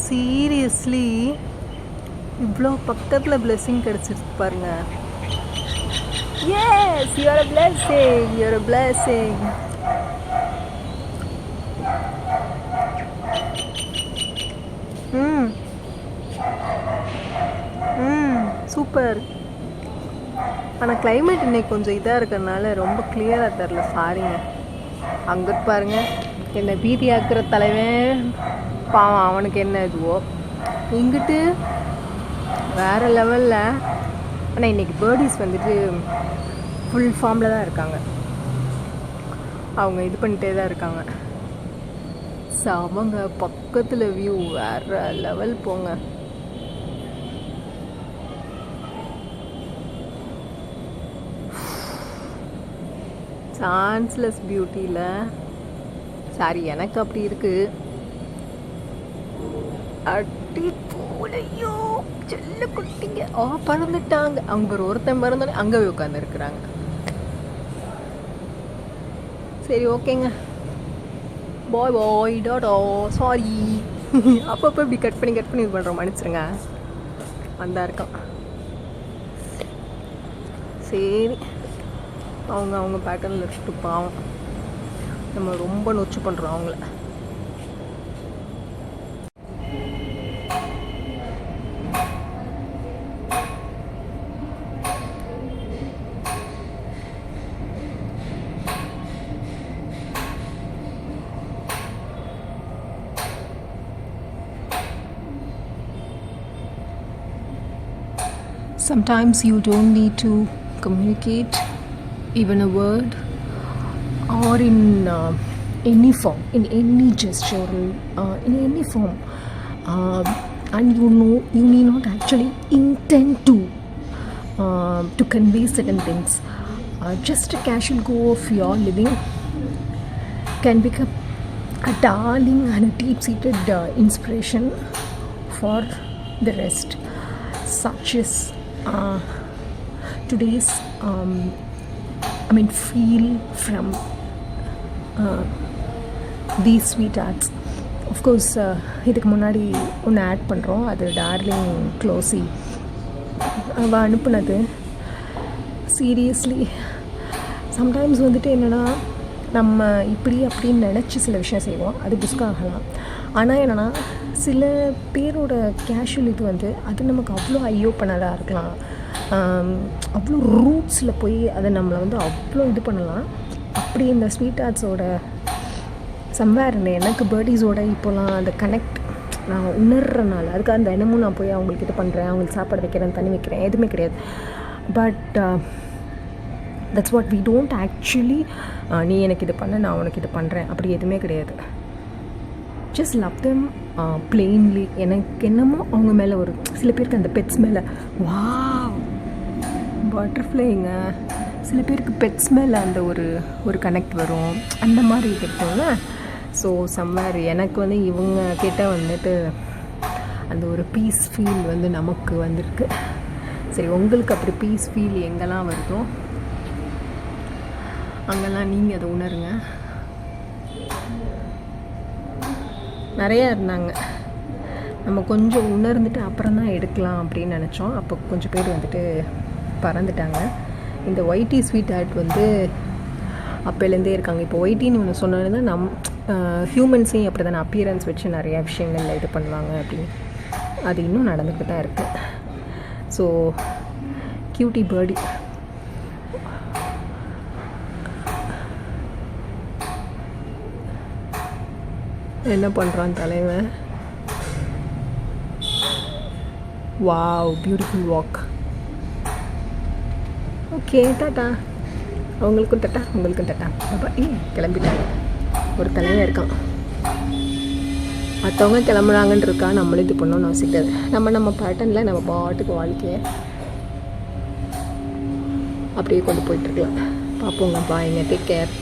Seriously இவ்வளோ பக்கத்தில் blessing கிடச்சிருக்கு பாருங்க. Yes, you're a blessing, you're a blessing. ம் ம் சூப்பர். ஆனால் கிளைமேட் இன்னைக்கு கொஞ்சம் இதாக இருக்கிறதுனால ரொம்ப கிளியராக தெரில, சாரிங்க. அங்கிட்டு பாருங்க, என்னை பீதியாக்குற தலைவன் பாவம், அவனுக்கு என்ன இதுவோ. இங்கிட்டு வேறு லெவலில். ஆனால் இன்றைக்கி பேர்டீஸ் வந்துட்டு ஃபுல் ஃபார்மில் தான் இருக்காங்க. அவங்க இது பண்ணிகிட்டே தான் இருக்காங்க. அவங்க பக்கத்தில் வியூ வேறு லெவல் போங்க. சான்ஸ்லெஸ் பியூட்டியில் சாரி, எனக்கு அப்படி இருக்குது. அடி போலையோ செல்ல குட்டிங்க. பறந்துட்டாங்க. அவங்க ஒருத்தன் பறந்தோடனே அங்கே போய் உட்காந்துருக்குறாங்க. சரி, ஓகேங்க, பாய் பாய் டாடா. சாரி, அப்பப்போ இப்படி கட் பண்ணி இது பண்ணுறோம், மன்னிச்சிருங்க. வந்தா இருக்கான். சரி, அவங்க பேட்டர்னில் வச்சுட்டு பாவம், நம்ம ரொம்ப நொச்சு பண்ணுறோம் அவங்கள. Sometimes you don't need to communicate even a word or in any form, in any gesture, in any form, and you need not actually intend to convey certain things. Just a casual go of your living can become a darling and a deep-seated inspiration for the rest, such as today's feel from these sweet arts. Of course, இதுக்கு முன்னாடி ஒன்று add பண்ணுறோம். அது darling glossy அவள் அனுப்புனது. Seriously sometimes வந்துட்டு என்னென்னா, நம்ம இப்படி அப்படின்னு நினச்சி சில விஷயம் செய்வோம், அது புஸ்காகலாம். ஆனால் என்னென்னா, சில பேரோட கேஷுவல் இது வந்து அது நமக்கு அவ்வளோ ஐ ஓப்பனராக இருக்கலாம். அவ்வளோ ரூட்ஸில் போய் அதை நம்மளை வந்து அவ்வளோ இது பண்ணலாம். அப்படி இந்த ஸ்வீட் ஆர்ட்ஸோட சம்வேர் எனக்கு பேர்டீஸோட இப்போலாம் அந்த கனெக்ட் நான் உணர்றனால, அதுக்காக அந்த தினமும் நான் போய் அவங்களுக்கு இது பண்ணுறேன், அவங்களுக்கு சாப்பாடு வைக்கிறேன், தண்ணி வைக்கிறேன், எதுவுமே கிடையாது. But that's what we don't actually நீ எனக்கு இது பண்ண, நான் உனக்கு இது பண்ணுறேன், அப்படி எதுவுமே கிடையாது. Just love them plainly. எனக்கு என்னமோ அவங்க மேலே ஒரு சில பேருக்கு அந்த பெட்ஸ் மேலே பட்டர்ஃப்ளைங்க, சில பேருக்கு பெட்ஸ் மேலே அந்த ஒரு கனெக்ட் வரும், அந்த மாதிரி இது இருக்குங்க. ஸோ சம்வேர் எனக்கு வந்து இவங்க கிட்ட வந்துட்டு அந்த ஒரு பீஸ் ஃபீல் வந்து நமக்கு வந்திருக்கு. சரி, உங்களுக்கு அப்படி பீஸ் ஃபீல் எங்கெல்லாம் வருதோ அங்கெல்லாம் நீங்கள் அதை உணருங்க. நிறையா இருந்தாங்க, நம்ம கொஞ்சம் உணர்ந்துட்டு அப்புறம் தான் எடுக்கலாம் அப்படின்னு நினச்சோம். அப்போ கொஞ்சம் பேர் வந்துட்டு பறந்துட்டாங்க. இந்த ஒயிட்டி ஸ்வீட் ஆர்ட் வந்து அப்போலேருந்தே இருக்காங்க. இப்போ ஒயிட்டின்னு ஒன்று சொன்னது தான் ஹியூமன்ஸையும் அப்படி தானே அப்பியரன்ஸ் வச்சு நிறையா விஷயங்களில் இது பண்ணுவாங்க அப்படின்னு. அது இன்னும் நடந்துக்கிட்டு தான் இருக்குது. ஸோ கியூட்டி பேர்டி என்ன பண்ணுறான் தலைவன். Wow, beautiful walk. Okay, tata. அவங்களுக்கும் டாட்டா, உங்களுக்கும் டாட்டா. அப்போ கிளம்பிட்டாங்க. ஒரு தலைவன் இருக்கான், மற்றவங்க கிளம்புறாங்கன்னு இருக்கா, நம்மளும் இது பண்ணணும்னு அவசியம் கிடையாது. நம்ம பேட்டர்னில் நம்ம பாட்டுக்கு வாழ்க்கையை அப்படியே கொண்டு போயிட்டுருக்கலாம். பார்ப்போங்க. பாய்ங்க, டேக் கேர்.